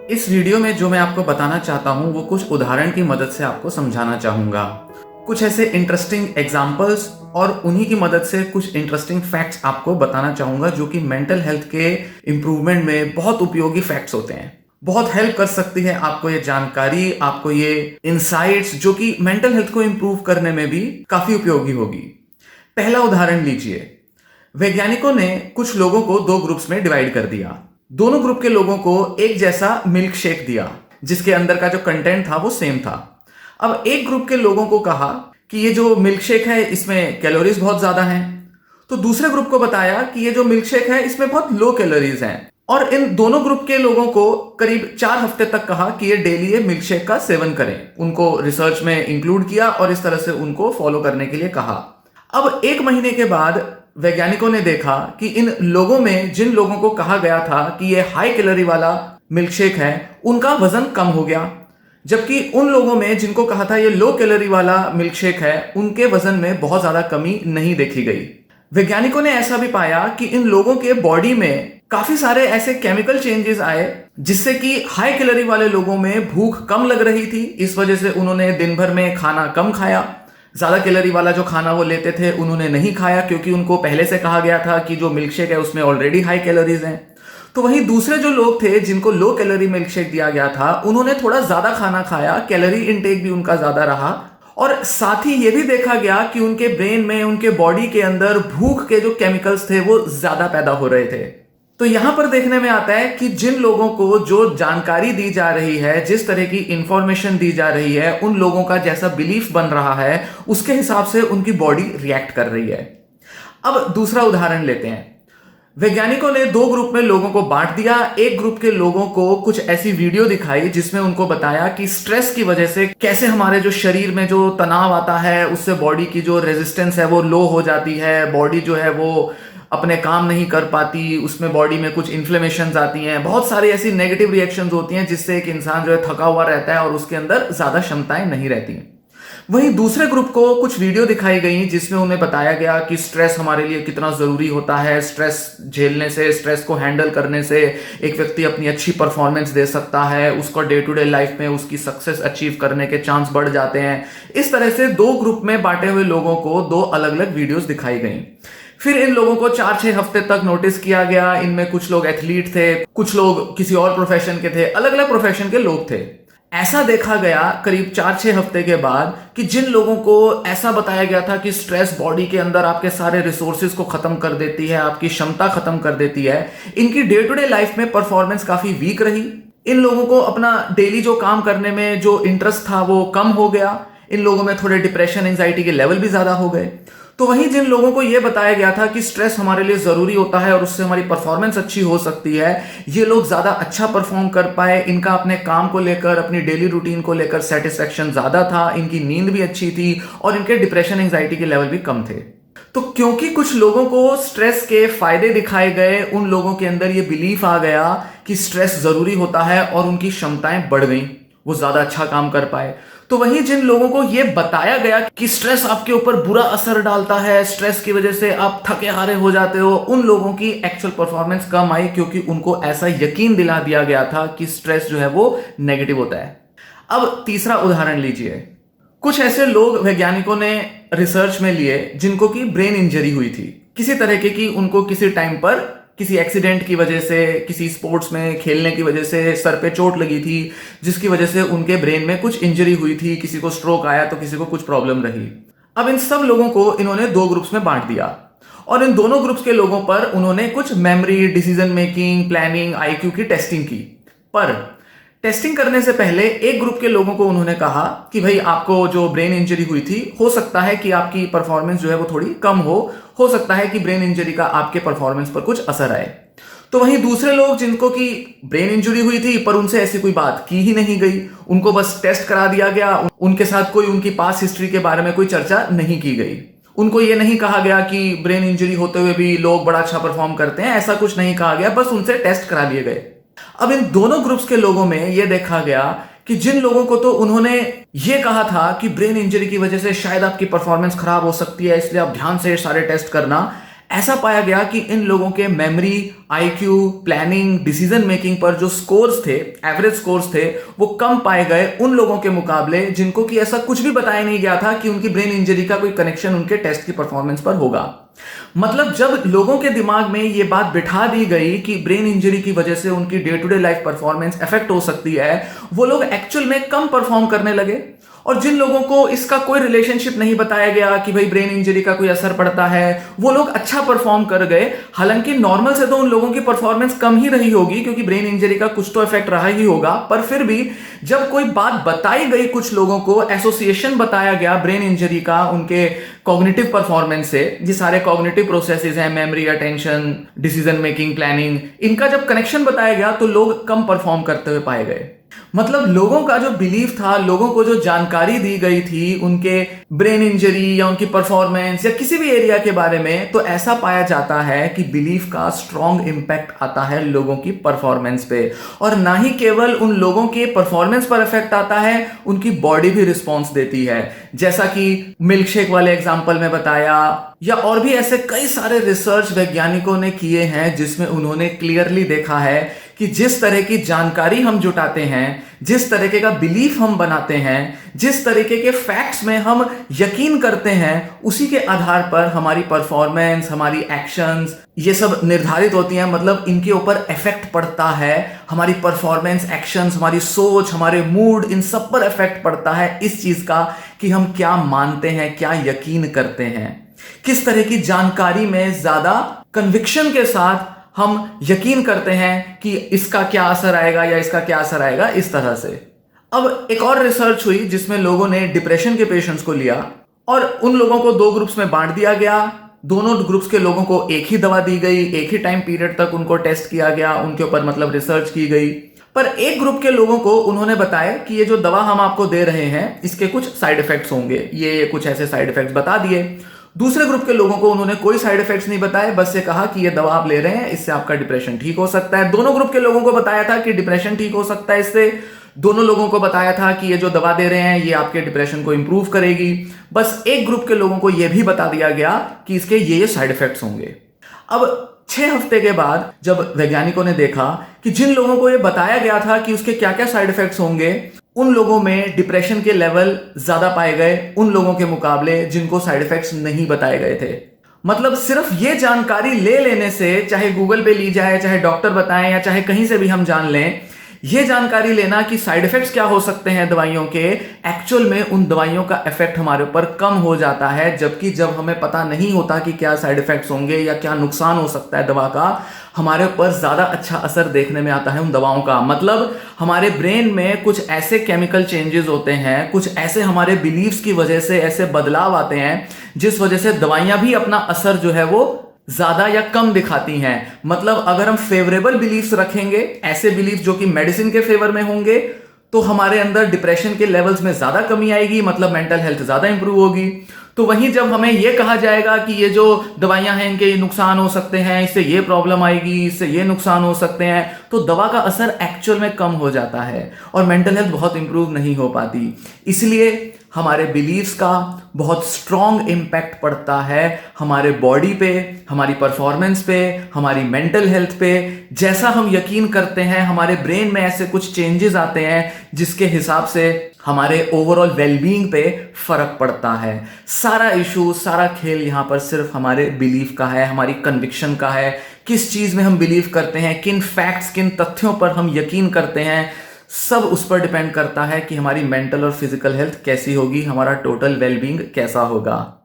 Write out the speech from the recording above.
इस वीडियो में जो मैं आपको बताना चाहता हूँ वो कुछ उदाहरण की मदद से आपको समझाना चाहूँगा। कुछ ऐसे इंटरेस्टिंग एग्जाम्पल्स और उन्हीं की मदद से कुछ इंटरेस्टिंग फैक्ट्स आपको बताना चाहूँगा जो कि मेंटल हेल्थ के इम्प्रूवमेंट में बहुत उपयोगी फैक्ट्स होते हैं। बहुत हेल्प कर सकती है आपको ये जानकारी, आपको ये इंसाइट्स जो कि मेंटल हेल्थ को इम्प्रूव करने में भी काफ़ी उपयोगी होगी। पहला उदाहरण लीजिए। वैज्ञानिकों ने कुछ लोगों को दो ग्रुप्स में डिवाइड कर दिया। दोनों ग्रुप के लोगों को एक जैसा मिल्क शेक दिया जिसके अंदर का जो कंटेंट था वो सेम था। अब एक ग्रुप के लोगों को कहा कि ये जो मिल्क शेक है इसमें कैलोरीज बहुत ज्यादा हैं, तो दूसरे ग्रुप को बताया कि ये जो मिल्क शेक है इसमें बहुत लो कैलोरीज हैं। और इन दोनों ग्रुप के लोगों को करीब 4 हफ्ते तक कहा कि ये डेली ये मिल्क शेक का सेवन करें। उनको रिसर्च में इंक्लूड किया और इस तरह से उनको फॉलो करने के लिए कहा। अब 1 महीने के बाद वैज्ञानिकों ने देखा कि इन लोगों में जिन लोगों को कहा गया था कि ये हाई कैलोरी वाला मिल्क शेक है उनका वजन कम हो गया, जबकि उन लोगों में जिनको कहा था ये लो कैलोरी वाला मिल्क शेक है उनके वजन में बहुत ज्यादा कमी नहीं देखी गई। वैज्ञानिकों ने ऐसा भी पाया कि इन लोगों के बॉडी में काफी सारे ऐसे केमिकल चेंजेस आए जिससे कि हाई कैलोरी वाले लोगों में भूख कम लग रही थी। इस वजह से उन्होंने दिन भर में खाना कम खाया। ज्यादा कैलोरी वाला जो खाना वो लेते थे उन्होंने नहीं खाया क्योंकि उनको पहले से कहा गया था कि जो मिल्क शेक है उसमें ऑलरेडी हाई कैलोरीज हैं। तो वहीं दूसरे जो लोग थे जिनको लो कैलोरी मिल्क शेक दिया गया था उन्होंने थोड़ा ज्यादा खाना खाया, कैलोरी इनटेक भी उनका ज्यादा रहा और साथ ही ये भी देखा गया कि उनके ब्रेन में, उनके बॉडी के अंदर भूख के जो केमिकल्स थे वो ज्यादा पैदा हो रहे थे। तो यहां पर देखने में आता है कि जिन लोगों को जो जानकारी दी जा रही है, जिस तरह की इंफॉर्मेशन दी जा रही है, उन लोगों का जैसा बिलीफ बन रहा है उसके हिसाब से उनकी बॉडी रिएक्ट कर रही है। अब दूसरा उदाहरण लेते हैं। वैज्ञानिकों ने दो ग्रुप में लोगों को बांट दिया। एक ग्रुप के लोगों को कुछ ऐसी वीडियो दिखाई जिसमें उनको बताया कि स्ट्रेस की वजह से कैसे हमारे जो शरीर में जो तनाव आता है उससे बॉडी की जो रेजिस्टेंस है वो लो हो जाती है, बॉडी जो है वो अपने काम नहीं कर पाती, उसमें बॉडी में कुछ इन्फ्लेमेशंस आती हैं, बहुत सारी ऐसी नेगेटिव रिएक्शंस होती हैं जिससे एक इंसान जो है थका हुआ रहता है और उसके अंदर ज्यादा क्षमताएं नहीं रहती हैं। वहीं दूसरे ग्रुप को कुछ वीडियो दिखाई गई जिसमें उन्हें बताया गया कि स्ट्रेस हमारे लिए कितना जरूरी होता है, स्ट्रेस झेलने से, स्ट्रेस को हैंडल करने से एक व्यक्ति अपनी अच्छी परफॉर्मेंस दे सकता है, उसको डे टू डे लाइफ में उसकी सक्सेस अचीव करने के चांस बढ़ जाते हैं। इस तरह से दो ग्रुप में बांटे हुए लोगों को दो अलग अलग वीडियोस दिखाई गई। फिर इन लोगों को 4-6 हफ्ते तक नोटिस किया गया। इनमें कुछ लोग एथलीट थे, कुछ लोग किसी और प्रोफेशन के थे, अलग अलग प्रोफेशन के लोग थे। ऐसा देखा गया करीब 4-6 हफ्ते के बाद कि जिन लोगों को ऐसा बताया गया था कि स्ट्रेस बॉडी के अंदर आपके सारे रिसोर्सेज को खत्म कर देती है, आपकी क्षमता खत्म कर देती है, इनकी डे टू डे लाइफ में परफॉर्मेंस काफी वीक रही। इन लोगों को अपना डेली जो काम करने में जो इंटरेस्ट था वो कम हो गया। इन लोगों में थोड़े डिप्रेशन, एंजाइटी के लेवल भी ज्यादा हो गए। तो वहीं जिन लोगों को यह बताया गया था कि स्ट्रेस हमारे लिए जरूरी होता है और उससे हमारी परफॉर्मेंस अच्छी हो सकती है, ये लोग ज्यादा अच्छा परफॉर्म कर पाए। इनका अपने काम को लेकर, अपनी डेली रूटीन को लेकर सेटिस्फेक्शन ज्यादा था, इनकी नींद भी अच्छी थी और इनके डिप्रेशन, एंजाइटी के लेवल भी कम थे। तो क्योंकि कुछ लोगों को स्ट्रेस के फायदे दिखाए गए, उन लोगों के अंदर यह बिलीफ आ गया कि स्ट्रेस जरूरी होता है और उनकी क्षमताएं बढ़ गई, वो ज्यादा अच्छा काम कर पाए। तो वहीं जिन लोगों को यह बताया गया कि स्ट्रेस आपके ऊपर बुरा असर डालता है, स्ट्रेस की वजह से आप थके हारे हो जाते हो, उन लोगों की एक्चुअल परफॉर्मेंस कम आई क्योंकि उनको ऐसा यकीन दिला दिया गया था कि स्ट्रेस जो है वो नेगेटिव होता है। अब तीसरा उदाहरण लीजिए। कुछ ऐसे लोग वैज्ञानिकों ने रिसर्च में लिए जिनको की ब्रेन इंजरी हुई थी, किसी तरह की उनको किसी टाइम पर किसी एक्सीडेंट की वजह से, किसी स्पोर्ट्स में खेलने की वजह से सर पे चोट लगी थी जिसकी वजह से उनके ब्रेन में कुछ इंजरी हुई थी, किसी को स्ट्रोक आया तो किसी को कुछ प्रॉब्लम रही। अब इन सब लोगों को इन्होंने दो ग्रुप्स में बांट दिया और इन दोनों ग्रुप्स के लोगों पर उन्होंने कुछ memory, decision making, planning, IQ की टेस्टिंग की। पर टेस्टिंग करने से पहले एक ग्रुप के लोगों को उन्होंने कहा कि भाई आपको जो ब्रेन इंजरी हुई थी, हो सकता है कि आपकी परफॉर्मेंस जो है वो थोड़ी कम हो सकता है कि ब्रेन इंजरी का आपके परफॉर्मेंस पर कुछ असर आए। तो वहीं दूसरे लोग जिनको की ब्रेन इंजरी हुई थी पर उनसे ऐसी कोई बात की ही नहीं गई, उनको बस टेस्ट करा दिया गया, उनके साथ कोई उनकी पास्ट हिस्ट्री के बारे में कोई चर्चा नहीं की गई। उनको ये नहीं कहा गया कि ब्रेन इंजरी होते हुए भी लोग बड़ा अच्छा परफॉर्म करते हैं, ऐसा कुछ नहीं कहा गया, बस उनसे टेस्ट करा लिए गए। अब इन दोनों ग्रुप्स के लोगों में यह देखा गया कि जिन लोगों को तो उन्होंने ये कहा था कि ब्रेन इंजरी की वजह से शायद आपकी परफॉर्मेंस खराब हो सकती है इसलिए आप ध्यान से सारे टेस्ट करना, ऐसा पाया गया कि इन लोगों के memory, IQ, planning, decision making पर जो स्कोर्स थे, एवरेज स्कोर्स थे, वो कम पाए गए उन लोगों के मुकाबले जिनको कि ऐसा कुछ भी बताया नहीं गया था कि उनकी ब्रेन इंजरी का कोई कनेक्शन उनके टेस्ट की परफॉर्मेंस पर होगा। मतलब जब लोगों के दिमाग में ये बात बिठा दी गई कि ब्रेन इंजरी की वजह से उनकी day to day life performance affect हो सकती है, वो लोग एक्चुअल में कम परफॉर्म करने लगे। और जिन लोगों को इसका कोई रिलेशनशिप नहीं बताया गया कि भाई ब्रेन इंजरी का कोई असर पड़ता है, वो लोग अच्छा परफॉर्म कर गए। हालांकि नॉर्मल से तो उन लोगों की परफॉर्मेंस कम ही रही होगी क्योंकि ब्रेन इंजरी का कुछ तो इफेक्ट रहा ही होगा, पर फिर भी जब कोई बात बताई गई, कुछ लोगों को एसोसिएशन बताया गया ब्रेन इंजरी का उनके कॉग्निटिव परफॉर्मेंस से, ये सारे कॉग्निटिव प्रोसेसेस हैं, memory, attention, decision making, planning, इनका जब कनेक्शन बताया गया तो लोग कम परफॉर्म करते हुए पाए गए। मतलब लोगों का जो बिलीफ था, लोगों को जो जानकारी दी गई थी उनके ब्रेन इंजरी या उनकी परफॉर्मेंस या किसी भी एरिया के बारे में, तो ऐसा पाया जाता है कि बिलीफ का स्ट्रॉन्ग इंपैक्ट आता है लोगों की परफॉर्मेंस पे। और ना ही केवल उन लोगों के परफॉर्मेंस पर इफेक्ट आता है, उनकी बॉडी भी रिस्पॉन्स देती है, जैसा कि मिल्क शेक वाले एग्जाम्पल में बताया, या और भी ऐसे कई सारे रिसर्च वैज्ञानिकों ने किए हैं जिसमें उन्होंने क्लियरली देखा है कि जिस तरह की जानकारी हम जुटाते हैं, जिस तरीके का बिलीफ हम बनाते हैं, जिस तरीके के फैक्ट्स में हम यकीन करते हैं, उसी के आधार पर हमारी परफॉर्मेंस, हमारी एक्शंस, ये सब निर्धारित होती हैं। मतलब इनके ऊपर इफेक्ट पड़ता है, हमारी परफॉर्मेंस, एक्शंस, हमारी सोच, हमारे मूड, इन सब पर इफेक्ट पड़ता है इस चीज का कि हम क्या मानते हैं, क्या यकीन करते हैं, किस तरह की जानकारी में ज्यादा कन्विक्शन के साथ हम यकीन करते हैं कि इसका क्या असर आएगा या इसका क्या असर आएगा, इस तरह से। अब एक और रिसर्च हुई जिसमें लोगों ने डिप्रेशन के पेशेंट्स को लिया और उन लोगों को 2 ग्रुप्स में बांट दिया गया। दोनों ग्रुप्स के लोगों को एक ही दवा दी गई, एक ही टाइम पीरियड तक उनको टेस्ट किया गया, उनके ऊपर मतलब रिसर्च की गई। पर एक ग्रुप के लोगों को उन्होंने बताया कि ये जो दवा हम आपको दे रहे हैं इसके कुछ साइड इफेक्ट्स होंगे, ये कुछ ऐसे साइड इफेक्ट्स बता दिए। दूसरे ग्रुप के लोगों को उन्होंने कोई साइड इफेक्ट्स नहीं बताए, बस ये कहा कि ये दवा आप ले रहे हैं, इससे आपका डिप्रेशन ठीक हो सकता है। दोनों ग्रुप के लोगों को बताया था कि डिप्रेशन ठीक हो सकता है इससे, दोनों लोगों को बताया था कि ये जो दवा दे रहे हैं ये आपके डिप्रेशन को इंप्रूव करेगी। बस एक ग्रुप के लोगों को यह भी बता दिया गया कि इसके ये साइड इफेक्ट्स होंगे। अब 6 हफ्ते के बाद जब वैज्ञानिकों ने देखा कि जिन लोगों को यह बताया गया था कि उसके क्या क्या साइड इफेक्ट्स होंगे, उन लोगों में डिप्रेशन के लेवल ज्यादा पाए गए उन लोगों के मुकाबले जिनको साइड इफेक्ट्स नहीं बताए गए थे। मतलब सिर्फ ये जानकारी ले लेने से, चाहे गूगल पे ली जाए, चाहे डॉक्टर बताएं या चाहे कहीं से भी हम जान लें, ये जानकारी लेना कि साइड इफेक्ट्स क्या हो सकते हैं दवाइयों के, एक्चुअल में उन दवाइयों का इफेक्ट हमारे ऊपर कम हो जाता है। जबकि जब हमें पता नहीं होता कि क्या साइड इफेक्ट्स होंगे या क्या नुकसान हो सकता है दवा का, हमारे ऊपर ज्यादा अच्छा असर देखने में आता है उन दवाओं का। मतलब हमारे ब्रेन में कुछ ऐसे केमिकल चेंजेस होते हैं, कुछ ऐसे हमारे बिलीव्स की वजह से ऐसे बदलाव आते हैं जिस वजह से दवाइयां भी अपना असर जो है वो ज्यादा या कम दिखाती हैं। मतलब अगर हम फेवरेबल बिलीफ्स रखेंगे, ऐसे बिलीफ जो कि मेडिसिन के फेवर में होंगे, तो हमारे अंदर डिप्रेशन के लेवल्स में ज्यादा कमी आएगी, मतलब मेंटल हेल्थ ज्यादा इंप्रूव होगी। तो वहीं जब हमें यह कहा जाएगा कि ये जो दवाइयां हैं इनके नुकसान हो सकते हैं, इससे ये प्रॉब्लम आएगी, इससे ये नुकसान हो सकते हैं, तो दवा का असर एक्चुअल में कम हो जाता है और मेंटल हेल्थ बहुत इंप्रूव नहीं हो पाती। इसलिए हमारे बिलीव्स का बहुत स्ट्रॉन्ग इंपैक्ट पड़ता है हमारे बॉडी पे, हमारी परफॉर्मेंस पे, हमारी मेंटल हेल्थ पे। जैसा हम यकीन करते हैं, हमारे ब्रेन में ऐसे कुछ चेंजेस आते हैं जिसके हिसाब से हमारे ओवरऑल वेलबींग पे फर्क पड़ता है। सारा इशू, सारा खेल यहाँ पर सिर्फ हमारे बिलीफ का है, हमारी कन्विक्शन का है। किस चीज में हम बिलीव करते हैं, किन फैक्ट्स, किन तथ्यों पर हम यकीन करते हैं, सब उस पर डिपेंड करता है कि हमारी मेंटल और फिजिकल हेल्थ कैसी होगी, हमारा टोटल वेलबींग कैसा होगा।